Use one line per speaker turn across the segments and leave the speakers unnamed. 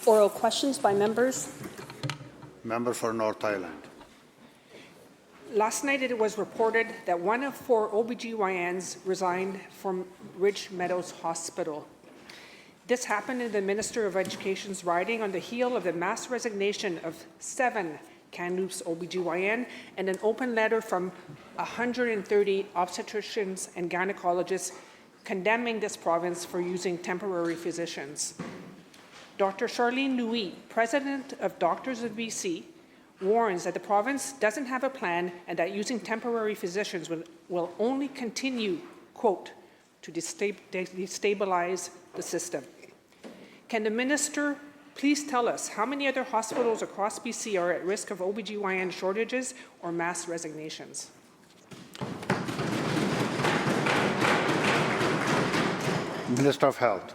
Oral questions by members.
Member for North Island.
Last night it was reported that 1 of 4 OBGYNs resigned from Ridge Meadows Hospital. This happened in the Minister of Education's riding on the heel of the mass resignation of 7 Kamloops OBGYN and an open letter from 130 obstetricians and gynecologists condemning this province for using temporary physicians. Dr. Charlene Louis, President of Doctors of BC, warns that the province doesn't have a plan and that using temporary physicians will only continue, quote, to destabilize the system. Can the minister please tell us how many other hospitals across BC are at risk of OBGYN shortages or mass resignations?
Minister of Health.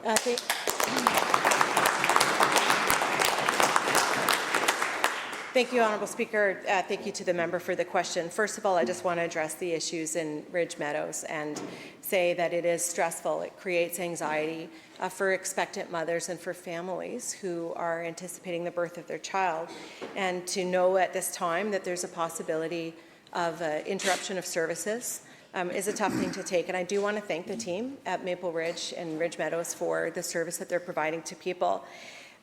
Thank you, Honourable Speaker. Thank you to the member for the question. First of all, I just want to address the issues in Ridge Meadows and say that it is stressful. It creates anxiety for expectant mothers and for families who are anticipating the birth of their child. And to know at this time that there's a possibility of interruption of services is a tough thing to take. And I do want to thank the team at Maple Ridge and Ridge Meadows for the service that they're providing to people.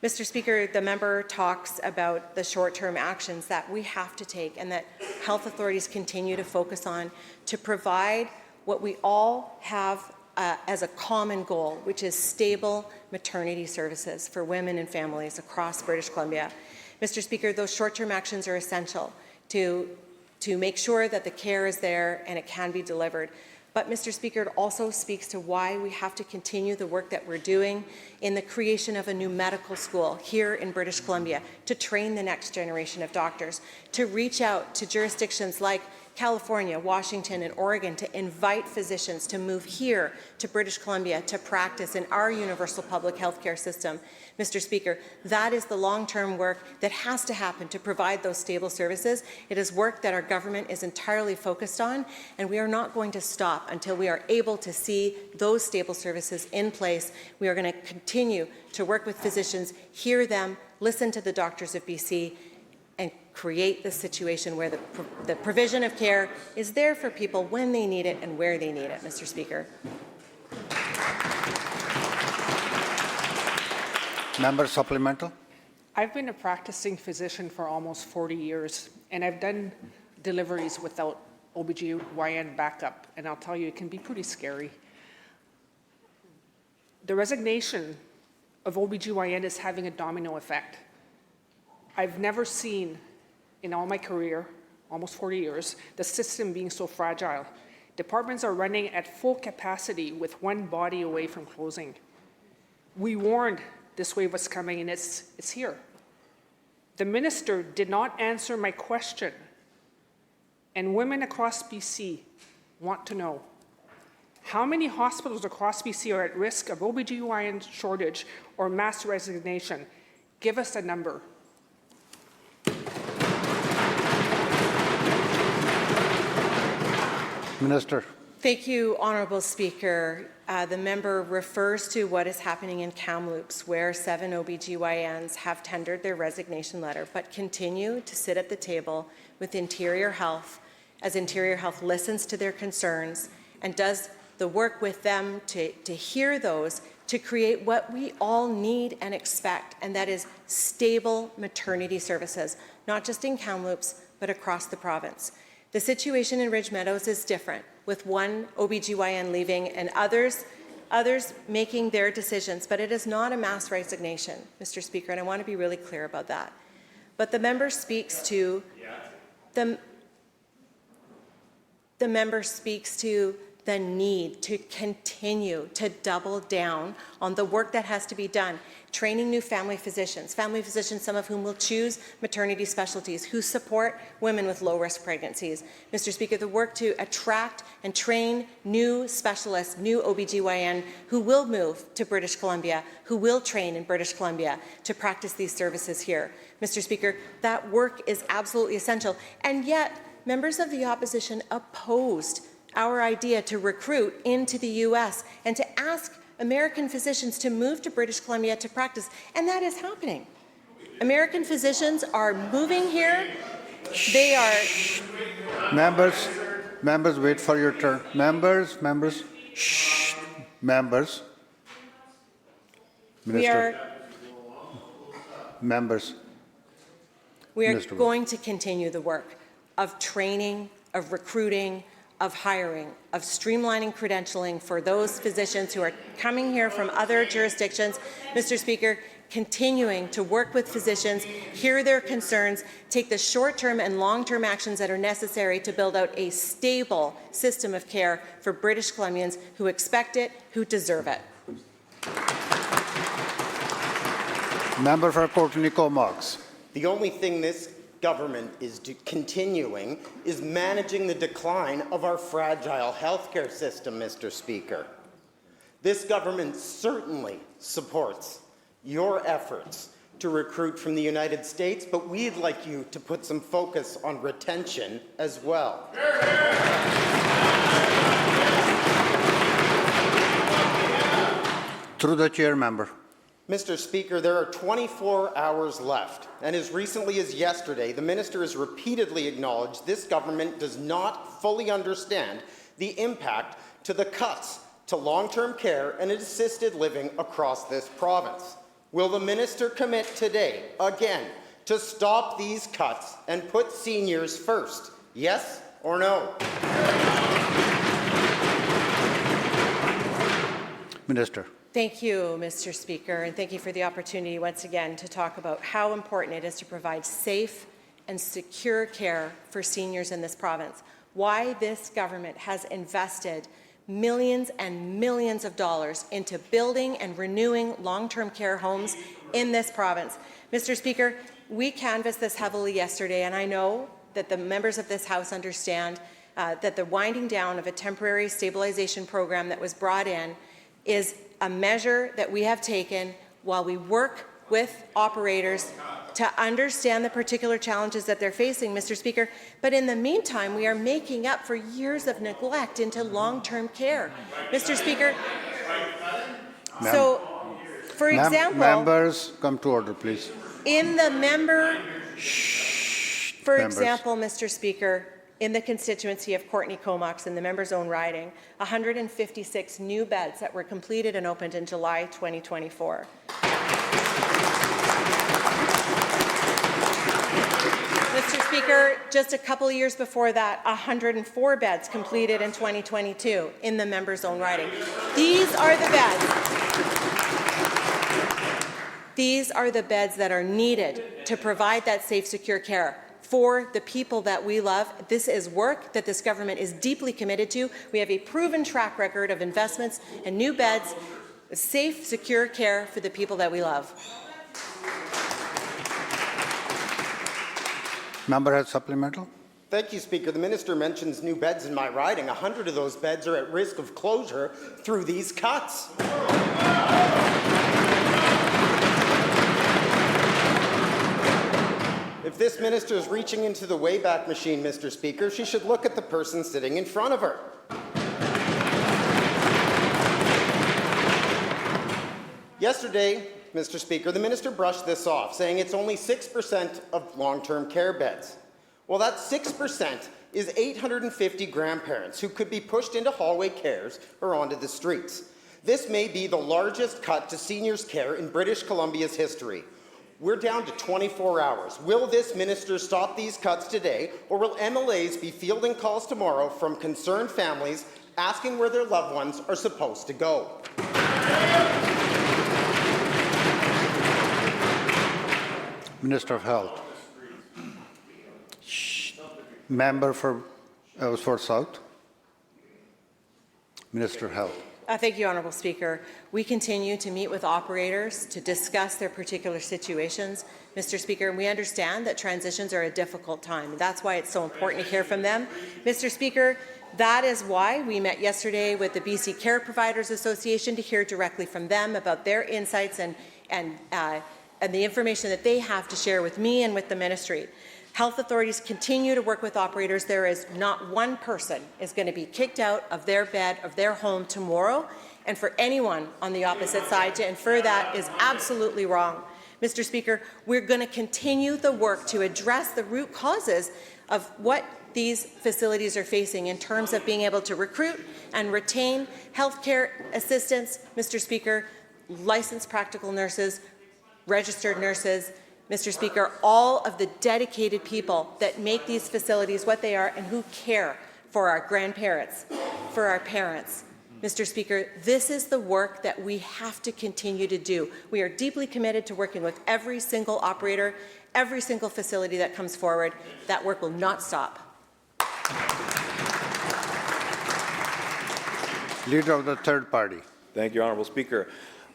Mr. Speaker, the member talks about the short-term actions that we have to take and that health authorities continue to focus on to provide what we all have as a common goal, which is stable maternity services for women and families across British Columbia. Mr. Speaker, those short-term actions are essential to make sure that the care is there and it can be delivered. But, Mr. Speaker, it also speaks to why we have to continue the work that we're doing in the creation of a new medical school here in British Columbia to train the next generation of doctors, to reach out to jurisdictions like California, Washington, and Oregon to invite physicians to move here to British Columbia to practice in our universal public health care system. Mr. Speaker, that is the long-term work that has to happen to provide those stable services. It is work that our government is entirely focused on, and we are not going to stop until we are able to see those stable services in place. We are going to continue to work with physicians, hear them, listen to the doctors of BC, and create the situation where the provision of care is there for people when they need it and where they need it, Mr. Speaker.
Member supplemental.
I've been a practicing physician for almost 40 years, and I've done deliveries without OBGYN backup, and I'll tell you, it can be pretty scary. The resignation of OBGYN is having a domino effect. I've never seen, in all my career, almost 40 years, the system being so fragile. Departments are running at full capacity with one body away from closing. We warned this wave was coming, and it's here. The minister did not answer my question, and women across BC want to know. How many hospitals across BC are at risk of OBGYN shortage or mass resignation? Give us a number.
Minister.
Thank you, Honourable Speaker. The member refers to what is happening in Kamloops, where 7 OBGYNs have tendered their resignation letter, but continue to sit at the table with Interior Health as Interior Health listens to their concerns and does the work with them to hear those, to create what we all need and expect, and that is stable maternity services, not just in Kamloops, but across the province. The situation in Ridge Meadows is different, with 1 OBGYN leaving and others making their decisions, but it is not a mass resignation, Mr. Speaker, and I want to be really clear about that. But the member speaks to the member speaks to the need to continue to double down on the work that has to be done, training new family physicians, some of whom will choose maternity specialties, who support women with low-risk pregnancies. Mr. Speaker, the work to attract and train new specialists, new OBGYN, who will move to British Columbia, who will train in British Columbia to practice these services here. Mr. Speaker, that work is absolutely essential, and yet members of the opposition opposed our idea to recruit into the U.S. and to ask American physicians to move to British Columbia to practice, and that is happening. American physicians are moving here. They are,
Members, wait for your turn. Members.
we are,
Members.
we are
Minister.
going to continue the work of training, of recruiting, of hiring, of streamlining credentialing for those physicians who are coming here from other jurisdictions. Mr. Speaker, continuing to work with physicians, hear their concerns, take the short-term and long-term actions that are necessary to build out a stable system of care for British Columbians who expect it, who deserve it.
Member for Courtenay-Comox.
The only thing this government is continuing is managing the decline of our fragile healthcare system, Mr. Speaker. This government certainly supports your efforts to recruit from the United States, but we'd like you to put some focus on retention as well.
Through the chair, member.
Mr. Speaker, there are 24 hours left, and as recently as yesterday, the minister has repeatedly acknowledged this government does not fully understand the impact to the cuts to long-term care and assisted living across this province. Will the minister commit today, again, to stop these cuts and put seniors first? Yes or no?
Minister.
Thank you, Mr. Speaker, and thank you for the opportunity once again to talk about how important it is to provide safe and secure care for seniors in this province. Why this government has invested millions and millions of dollars into building and renewing long-term care homes in this province. Mr. Speaker, we canvassed this heavily yesterday, and I know that the members of this House understand that the winding down of a temporary stabilization program that was brought in is a measure that we have taken while we work with operators to understand the particular challenges that they're facing, Mr. Speaker. But in the meantime, we are making up for years of neglect into long-term care. Mr. Speaker, so, for example,
members, come to order, please.
in the member, for
Members.
example, Mr. Speaker, in the constituency of Courtenay-Comox in the member's own riding, 156 new beds that were completed and opened in July 2024. Mr. Speaker, just a couple of years before that, 104 beds completed in 2022 in the member's own riding. These are the beds. These are the beds that are needed to provide that safe, secure care for the people that we love. This is work that this government is deeply committed to. We have a proven track record of investments and new beds, safe, secure care for the people that we love.
Member has supplemental.
Thank you, Speaker. The minister mentions new beds in my riding. 100 of those beds are at risk of closure through these cuts. If this minister is reaching into the Wayback Machine, Mr. Speaker, she should look at the person sitting in front of her. Yesterday, Mr. Speaker, the minister brushed this off, saying it's only 6% of long-term care beds. Well, that 6% is 850 grandparents who could be pushed into hallway cares or onto the streets. This may be the largest cut to seniors' care in British Columbia's history. We're down to 24 hours. Will this minister stop these cuts today, or will MLAs be fielding calls tomorrow from concerned families asking where their loved ones are supposed to go?
Minister of Health. Member for South. Minister of Health.
Thank you, Honourable Speaker. We continue to meet with operators to discuss their particular situations, Mr. Speaker, and we understand that transitions are a difficult time. That's why it's so important to hear from them. Mr. Speaker, that is why we met yesterday with the BC Care Providers Association to hear directly from them about their insights and the information that they have to share with me and with the ministry. Health authorities continue to work with operators. There is not one person is going to be kicked out of their bed, of their home tomorrow. And for anyone on the opposite side to infer that is absolutely wrong. Mr. Speaker, we're going to continue the work to address the root causes of what these facilities are facing in terms of being able to recruit and retain healthcare assistants, Mr. Speaker, licensed practical nurses, registered nurses, Mr. Speaker, all of the dedicated people that make these facilities what they are and who care for our grandparents, for our parents. Mr. Speaker, this is the work that we have to continue to do. We are deeply committed to working with every single operator, every single facility that comes forward. That work will not stop.
Leader of the third party.
Thank you, Honourable Speaker.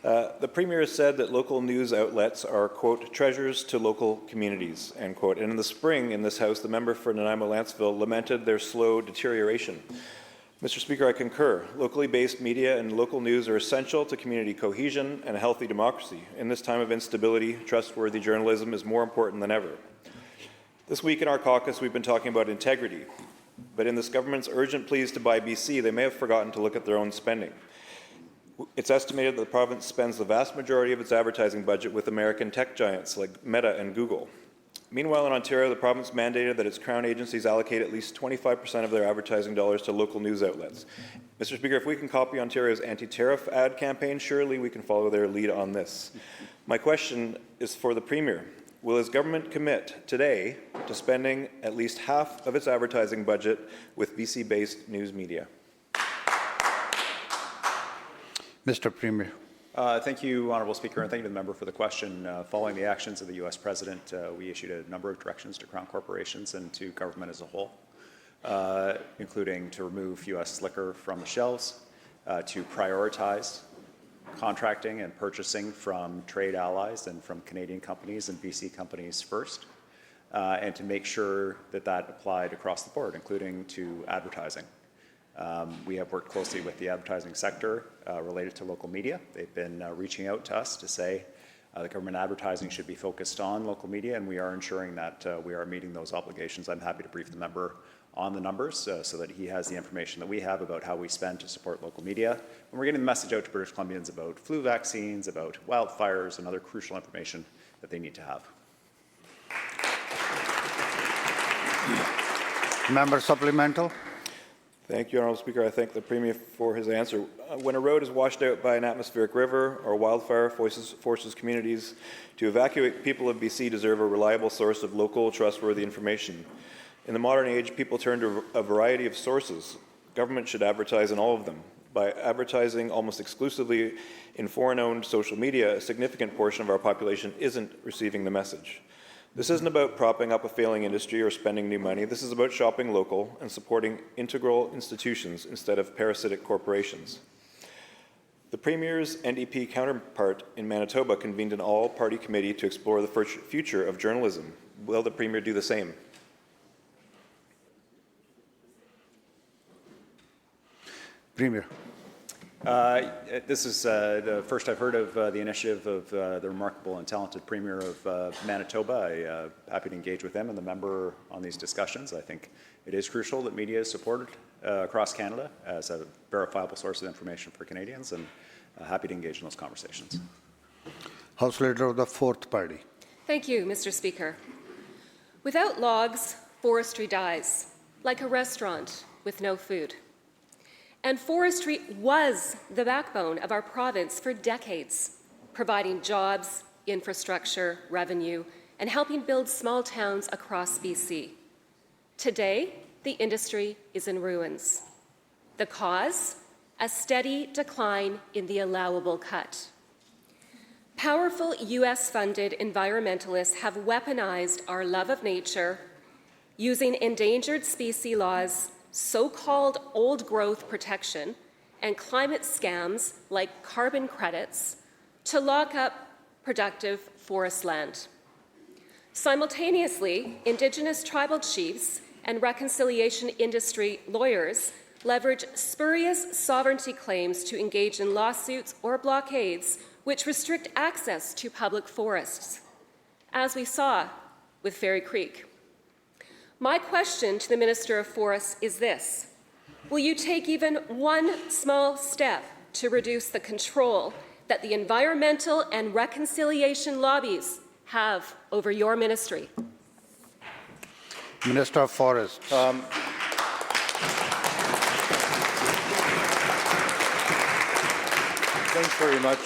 The Premier has said that local news outlets are, quote, treasures to local communities, end quote. And in the spring in this House, the member for Nanaimo-Lantzville lamented their slow deterioration. Mr. Speaker, I concur. Locally based media and local news are essential to community cohesion and a healthy democracy. In this time of instability, trustworthy journalism is more important than ever. This week in our caucus, we've been talking about integrity. But in this government's urgent pleas to buy BC, they may have forgotten to look at their own spending. It's estimated that the province spends the vast majority of its advertising budget with American tech giants like Meta and Google. Meanwhile, in Ontario, the province mandated that its Crown agencies allocate at least 25% of their advertising dollars to local news outlets. Mr. Speaker, if we can copy Ontario's anti-tariff ad campaign, surely we can follow their lead on this. My question is for the Premier. Will his government commit today to spending at least half of its advertising budget with BC-based news media?
Mr. Premier.
Thank you, Honourable Speaker, and thank you to the member for the question. Following the actions of the U.S. President, we issued a number of directions to Crown corporations and to government as a whole, including to remove U.S. liquor from the shelves, to prioritize contracting and purchasing from trade allies and from Canadian companies and BC companies first, and to make sure that that applied across the board, including to advertising. We have worked closely with the advertising sector related to local media. They've been reaching out to us to say that government advertising should be focused on local media, and we are ensuring that we are meeting those obligations. I'm happy to brief the member on the numbers so that he has the information that we have about how we spend to support local media. And we're getting the message out to British Columbians about flu vaccines, about wildfires, and other crucial information that they need to have.
Member supplemental.
Thank you, Honourable Speaker. I thank the Premier for his answer. When a road is washed out by an atmospheric river or wildfire forces communities to evacuate, people of BC deserve a reliable source of local, trustworthy information. In the modern age, people turn to a variety of sources. Government should advertise in all of them. By advertising almost exclusively in foreign-owned social media, a significant portion of our population isn't receiving the message. This isn't about propping up a failing industry or spending new money. This is about shopping local and supporting integral institutions instead of parasitic corporations. The Premier's NDP counterpart in Manitoba convened an all-party committee to explore the future of journalism. Will the Premier do the same?
Premier.
This is the first I've heard of the initiative of the remarkable and talented Premier of Manitoba. I'm happy to engage with them and the member on these discussions. I think it is crucial that media is supported across Canada as a verifiable source of information for Canadians, and happy to engage in those conversations.
House Leader of the fourth party.
Thank you, Mr. Speaker. Without logs, forestry dies, like a restaurant with no food. And forestry was the backbone of our province for decades, providing jobs, infrastructure, revenue, and helping build small towns across BC. Today, the industry is in ruins. The cause? A steady decline in the allowable cut. Powerful US-funded environmentalists have weaponized our love of nature, using endangered species laws, so-called old-growth protection, and climate scams like carbon credits to lock up productive forest land. Simultaneously, Indigenous tribal chiefs and reconciliation industry lawyers leverage spurious sovereignty claims to engage in lawsuits or blockades which restrict access to public forests, as we saw with Fairy Creek. My question to the Minister of Forests is this: will you take even one small step to reduce the control that the environmental and reconciliation lobbies have over your ministry?
Minister of Forests.
Thanks very much,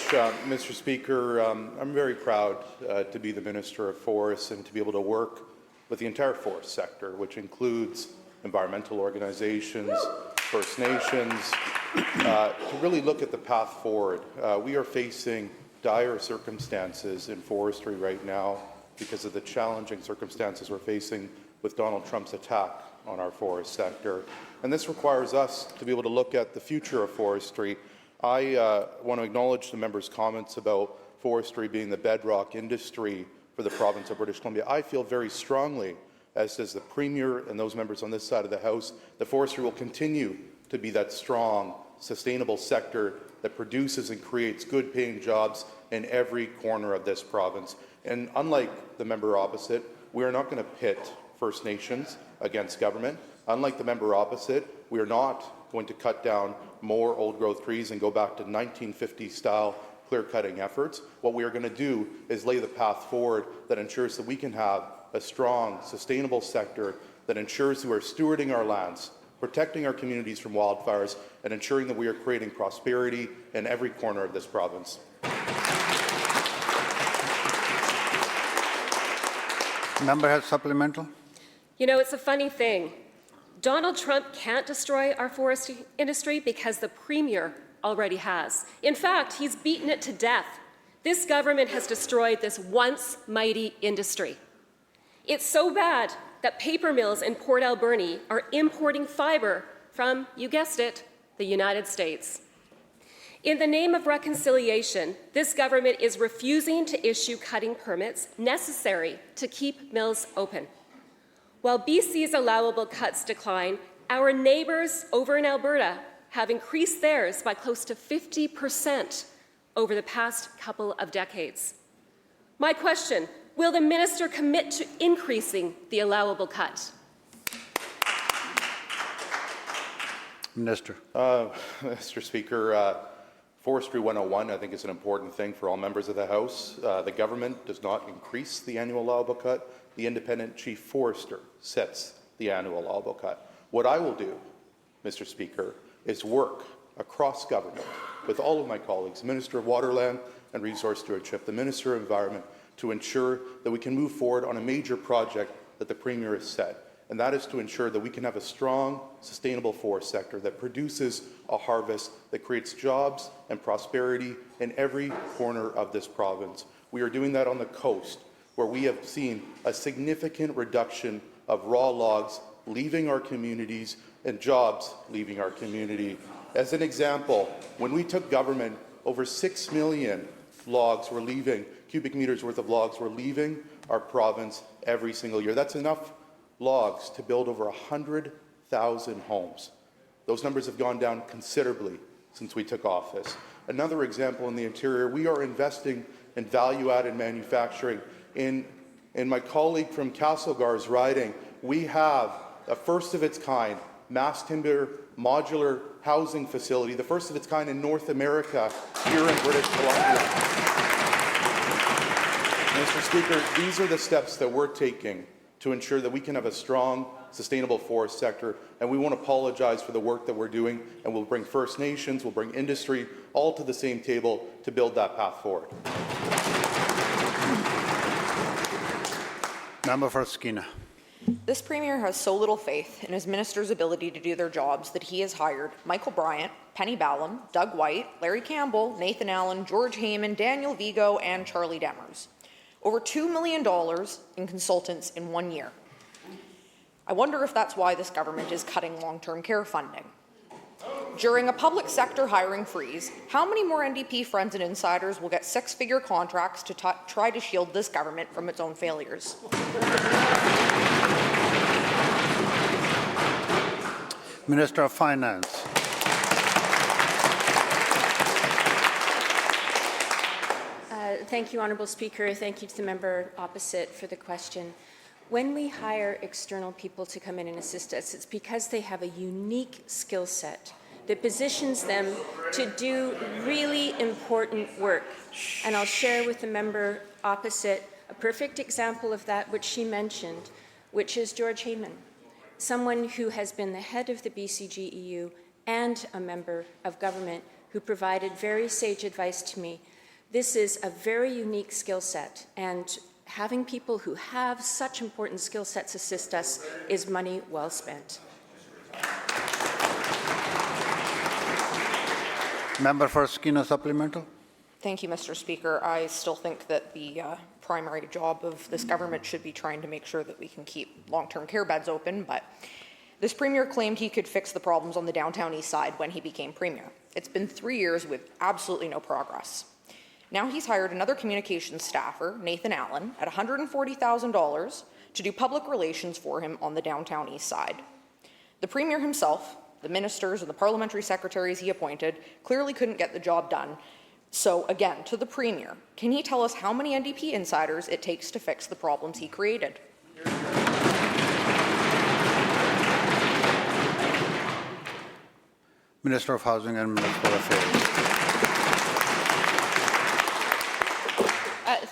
Mr. Speaker. I'm very proud to be the Minister of Forests and to be able to work with the entire forest sector, which includes environmental organizations, First Nations, to really look at the path forward. We are facing dire circumstances in forestry right now because of the challenging circumstances we're facing with Donald Trump's attack on our forest sector. And this requires us to be able to look at the future of forestry. I want to acknowledge the member's comments about forestry being the bedrock industry for the province of British Columbia. I feel very strongly, as does the Premier and those members on this side of the House, that forestry will continue to be that strong, sustainable sector that produces and creates good-paying jobs in every corner of this province. And unlike the member opposite, we are not going to pit First Nations against government. Unlike the member opposite, we are not going to cut down more old-growth trees and go back to 1950s-style clear-cutting efforts. What we are going to do is lay the path forward that ensures that we can have a strong, sustainable sector that ensures that we are stewarding our lands, protecting our communities from wildfires, and ensuring that we are creating prosperity in every corner of this province.
Member has supplemental.
You know, it's a funny thing. Donald Trump can't destroy our forest industry because the Premier already has. In fact, he's beaten it to death. This government has destroyed this once mighty industry. It's so bad that paper mills in Port Alberni are importing fiber from, you guessed it, the United States. In the name of reconciliation, this government is refusing to issue cutting permits necessary to keep mills open. While BC's allowable cuts decline, our neighbours over in Alberta have increased theirs by close to 50% over the past couple of decades. My question, will the minister commit to increasing the allowable cut?
Minister.
Mr. Speaker, Forestry 101, I think, is an important thing for all members of the House. The government does not increase the annual allowable cut. The independent chief forester sets the annual allowable cut. What I will do, Mr. Speaker, is work across government with all of my colleagues, Minister of Waterland and Resource Stewardship, the Minister of Environment, to ensure that we can move forward on a major project that the Premier has set. And that is to ensure that we can have a strong, sustainable forest sector that produces a harvest that creates jobs and prosperity in every corner of this province. We are doing that on the coast, where we have seen a significant reduction of raw logs leaving our communities and jobs leaving our community. As an example, when we took government, over 6 million logs were leaving, cubic meters worth of logs were leaving our province every single year. That's enough logs to build over 100,000 homes. Those numbers have gone down considerably since we took office. Another example in the interior, we are investing in value-added manufacturing. In my colleague from Castlegar's riding, we have a first-of-its-kind mass timber modular housing facility, the first of its kind in North America, here in British Columbia. Mr. Speaker, these are the steps that we're taking to ensure that we can have a strong, sustainable forest sector, and we won't apologize for the work that we're doing, and we'll bring First Nations, we'll bring industry, all to the same table to build that path forward.
Member for Skeena.
This Premier has so little faith in his ministers' ability to do their jobs that he has hired Michael Bryant, Penny Ballum, Doug White, Larry Campbell, Nathan Allen, George Heyman, Daniel Vigo, and Charlie Demers. Over $2 million in consultants in 1 year. I wonder if that's why this government is cutting long-term care funding. During a public sector hiring freeze, how many more NDP friends and insiders will get six-figure contracts to try to shield this government from its own failures?
Minister of Finance.
Thank you, Honourable Speaker. Thank you to the member opposite for the question. When we hire external people to come in and assist us, it's because they have a unique skill set. that positions them to do really important work. And I'll share with the member opposite a perfect example of that which she mentioned, which is George Heyman, someone who has been the head of the BCGEU and a member of government who provided very sage advice to me. This is a very unique skill set, and having people who have such important skill sets assist us is money well spent.
Member for Skeena supplemental.
Thank you, Mr. Speaker. I still think that the primary job of this government should be trying to make sure that we can keep long-term care beds open, but this Premier claimed he could fix the problems on the downtown east side when he became Premier. It's been 3 years with absolutely no progress. Now he's hired another communications staffer, Nathan Allen, at $140,000 to do public relations for him on the downtown east side. The Premier himself, the ministers and the parliamentary secretaries he appointed clearly couldn't get the job done. So again, to the Premier, can he tell us how many NDP insiders it takes to fix the problems he created?
Minister of Housing and Municipal Affairs.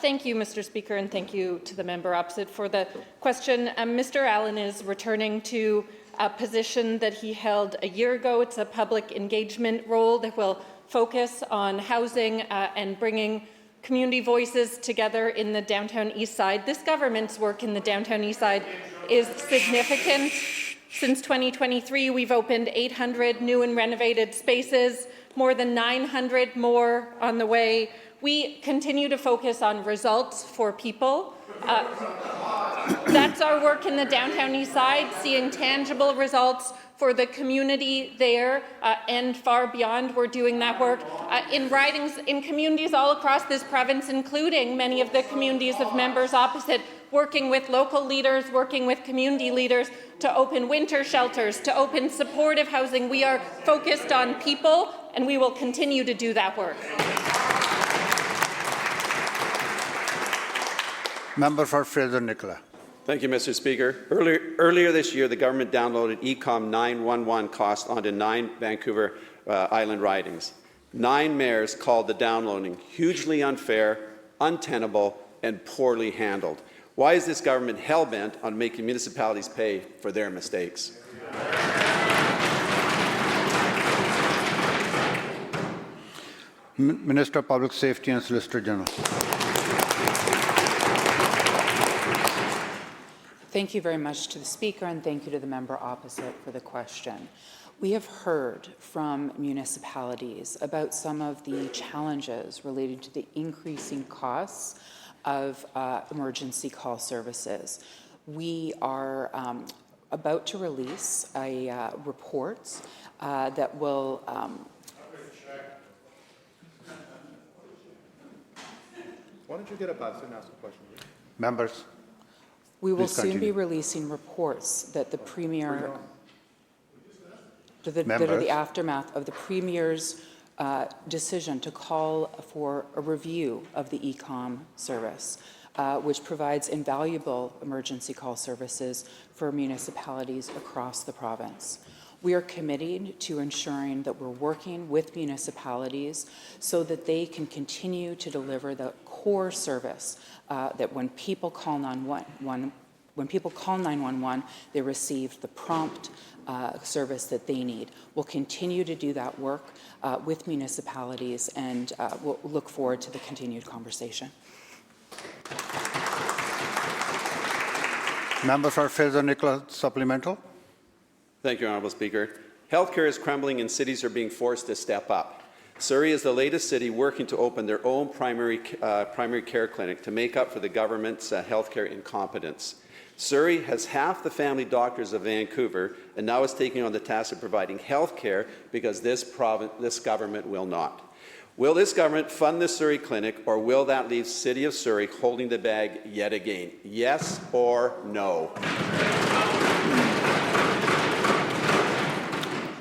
Thank you, Mr. Speaker, and thank you to the member opposite for the question. Mr. Allen is returning to a position that he held a year ago. It's a public engagement role that will focus on housing and bringing community voices together in the downtown east side. This government's work in the downtown east side is significant. Since 2023, we've opened 800 new and renovated spaces, more than 900 more on the way. We continue to focus on results for people. That's our work in the downtown east side, seeing tangible results for the community there and far beyond. We're doing that work in ridings in communities all across this province, including many of the communities of members opposite, working with local leaders, working with community leaders to open winter shelters, to open supportive housing. We are focused on people, and we will continue to do that work.
Member for Fraser-Nicola.
Thank you, Mr. Speaker. Earlier this year, the government downloaded ECOM 911 costs onto 9 Vancouver Island ridings. 9 mayors called the downloading hugely unfair, untenable, and poorly handled. Why is this government hell-bent on making municipalities pay for their mistakes?
Minister of Public Safety and Solicitor General.
Thank you very much to the Speaker, and thank you to the member opposite for the question. We have heard from municipalities about some of the challenges related to the increasing costs of emergency call services. We are about to release a report that will
Why don't you get up and ask a question?
Members.
We will
Please
soon be
continue.
releasing reports that the Premier, that are
Members.
the aftermath of the Premier's decision to call for a review of the ECOM service, which provides invaluable emergency call services for municipalities across the province. We are committed to ensuring that we're working with municipalities so that they can continue to deliver the core service that when people call 911, they receive the prompt service that they need. We'll continue to do that work with municipalities, and we'll look forward to the continued conversation.
Member for Fraser-Nicola supplemental.
Thank you, Honourable Speaker. Healthcare is crumbling and cities are being forced to step up. Surrey is the latest city working to open their own primary care clinic to make up for the government's healthcare incompetence. Surrey has half the family doctors of Vancouver and now is taking on the task of providing health care because this government will not. Will this government fund the Surrey clinic, or will that leave City of Surrey holding the bag yet again? Yes or no?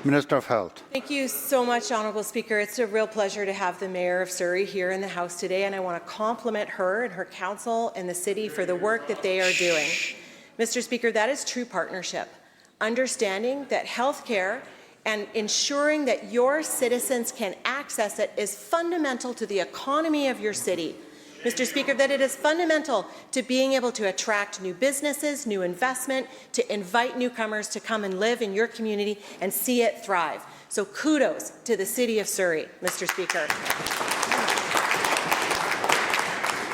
Minister of Health.
Thank you so much, Honourable Speaker. It's a real pleasure to have the Mayor of Surrey here in the House today, and I want to compliment her and her council and the city for the work that they are doing. Mr. Speaker, that is true partnership, understanding that health care and ensuring that your citizens can access it is fundamental to the economy of your city. Mr. Speaker, that it is fundamental to being able to attract new businesses, new investment, to invite newcomers to come and live in your community and see it thrive. So kudos to the City of Surrey, Mr. Speaker.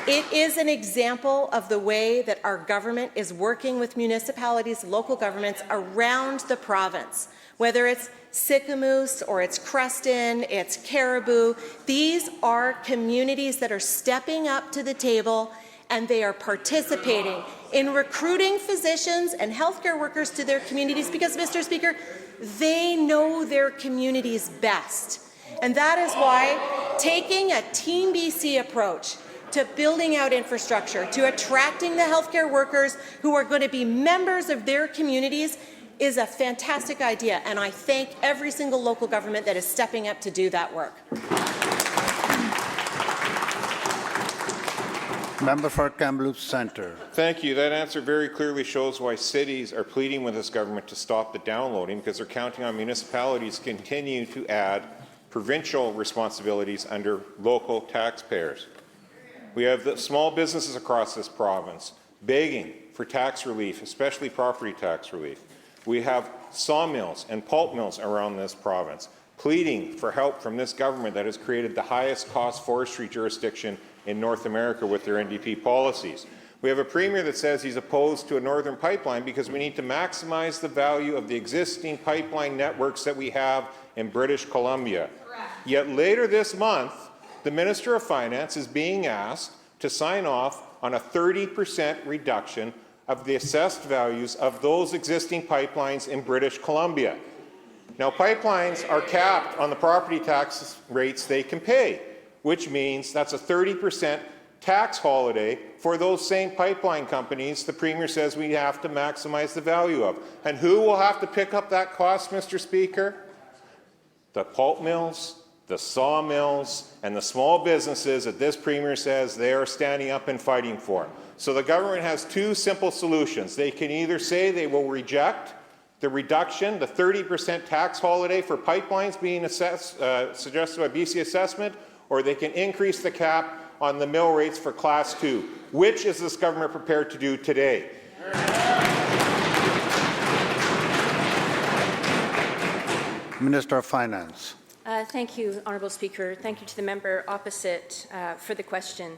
It is an example of the way that our government is working with municipalities, local governments around the province, whether it's Sicamous or it's Creston, it's Caribou. These are communities that are stepping up to the table and they are participating in recruiting physicians and healthcare workers to their communities because, Mr. Speaker, they know their communities best. And that is why taking a Team BC approach to building out infrastructure, to attracting the healthcare workers who are going to be members of their communities is a fantastic idea, and I thank every single local government that is stepping up to do that work.
Member for Kamloops Centre.
Thank you. That answer very clearly shows why cities are pleading with this government to stop the downloading, because they're counting on municipalities to continue to add provincial responsibilities under local taxpayers. We have the small businesses across this province begging for tax relief, especially property tax relief. We have sawmills and pulp mills around this province pleading for help from this government that has created the highest cost forestry jurisdiction in North America with their NDP policies. We have a premier that says he's opposed to a northern pipeline because we need to maximize the value of the existing pipeline networks that we have in British Columbia. Yet later this month, the Minister of Finance is being asked to sign off on a 30% reduction of the assessed values of those existing pipelines in British Columbia. Now, pipelines are capped on the property tax rates they can pay, which means that's a 30% tax holiday for those same pipeline companies the Premier says we have to maximize the value of. And who will have to pick up that cost, Mr. Speaker? The pulp mills, the sawmills, and the small businesses that this Premier says they are standing up and fighting for. So the government has two simple solutions. They can either say they will reject the reduction, the 30% tax holiday for pipelines being suggested by BC Assessment, or they can increase the cap on the mill rates for Class 2. Which is this government prepared to do today?
Minister of Finance.
Thank you, Honourable Speaker. Thank you to the member opposite for the question.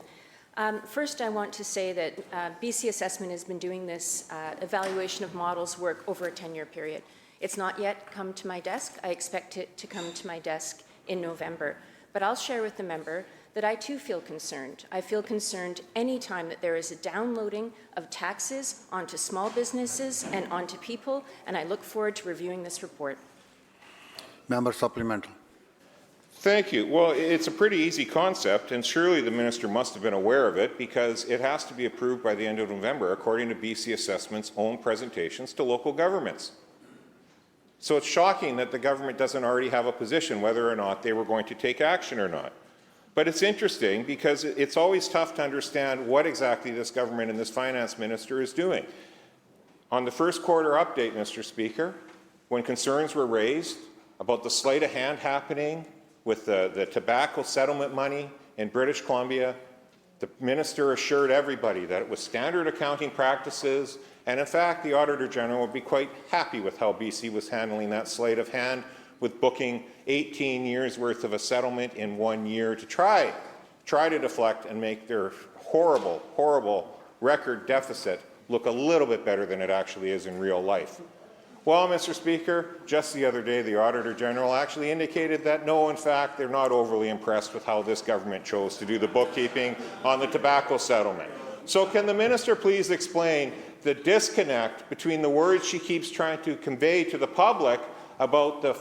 First, I want to say that BC Assessment has been doing this evaluation of models work over a 10-year period. It's not yet come to my desk. I expect it to come to my desk in November. But I'll share with the member that I too feel concerned. I feel concerned any time that there is a downloading of taxes onto small businesses and onto people, and I look forward to reviewing this report.
Member supplemental.
Thank you. Well, it's a pretty easy concept, and surely the minister must have been aware of it because it has to be approved by the end of November, according to BC Assessment's own presentations to local governments. So it's shocking that the government doesn't already have a position whether or not they were going to take action or not. But it's interesting because it's always tough to understand what exactly this government and this finance minister is doing. On the first quarter update, Mr. Speaker, when concerns were raised about the sleight of hand happening with the tobacco settlement money in British Columbia, the minister assured everybody that it was standard accounting practices, and in fact, the Auditor General would be quite happy with how BC was handling that sleight of hand, with booking 18 years worth of a settlement in 1 year to try to deflect and make their horrible, horrible record deficit look a little bit better than it actually is in real life. Well, Mr. Speaker, just the other day, the Auditor General actually indicated that no, in fact, they're not overly impressed with how this government chose to do the bookkeeping on the tobacco settlement. So can the minister please explain the disconnect between the words she keeps trying to convey to the public about the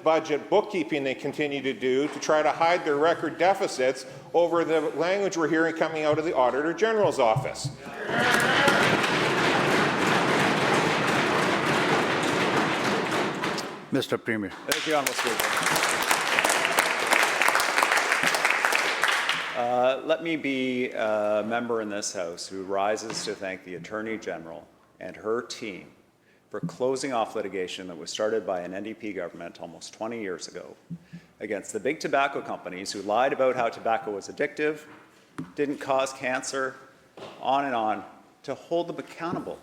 budget bookkeeping they continue to do to try to hide their record deficits over the language we're hearing coming out of the Auditor General's office?
Mr. Premier.
Thank you, Honourable Speaker. Let me be a member in this House who rises to thank the Attorney General and her team for closing off litigation that was started by an NDP government almost 20 years ago against the big tobacco companies who lied about how tobacco was addictive, didn't cause cancer, on, to hold them accountable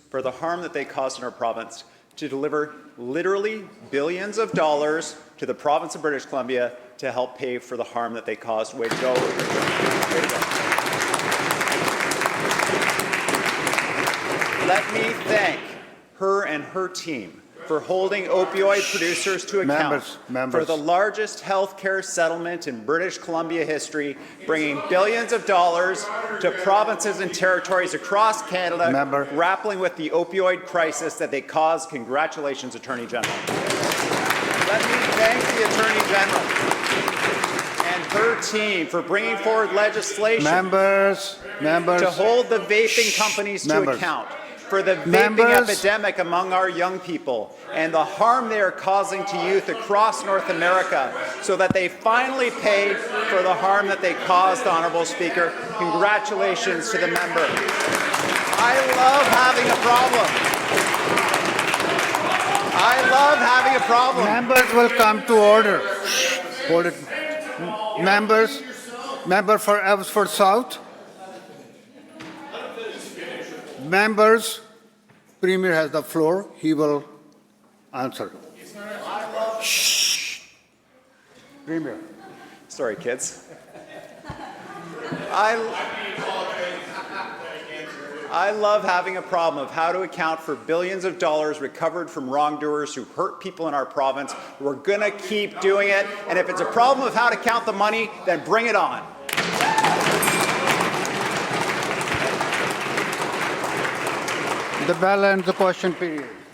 for the harm that they caused in our province, to deliver literally billions of dollars to the province of British Columbia to help pay for the harm that they caused. Way to go. Way to go. Let me thank her and her team for holding opioid producers to account for the largest health care settlement in British Columbia history, bringing billions of dollars to provinces and territories across Canada, grappling with the opioid crisis that they caused. Congratulations, Attorney General. Let me thank the Attorney General and her team for bringing forward legislation to hold the vaping companies to account for the vaping epidemic among our young people and the harm they are causing to youth across North America, so that they finally pay for the harm that they caused, Honourable Speaker. Congratulations to the member. I love having a problem. I love having a problem.
Members will come to order. Hold it. Member for Abbotsford South. Members, Premier has the floor. He will answer. Shh. Premier.
Sorry, kids. I love having a problem of how to account for billions of dollars recovered from wrongdoers who hurt people in our province. We're going to keep doing it. And if it's a problem of how to count the money, then bring it on.
The bell ends the question period.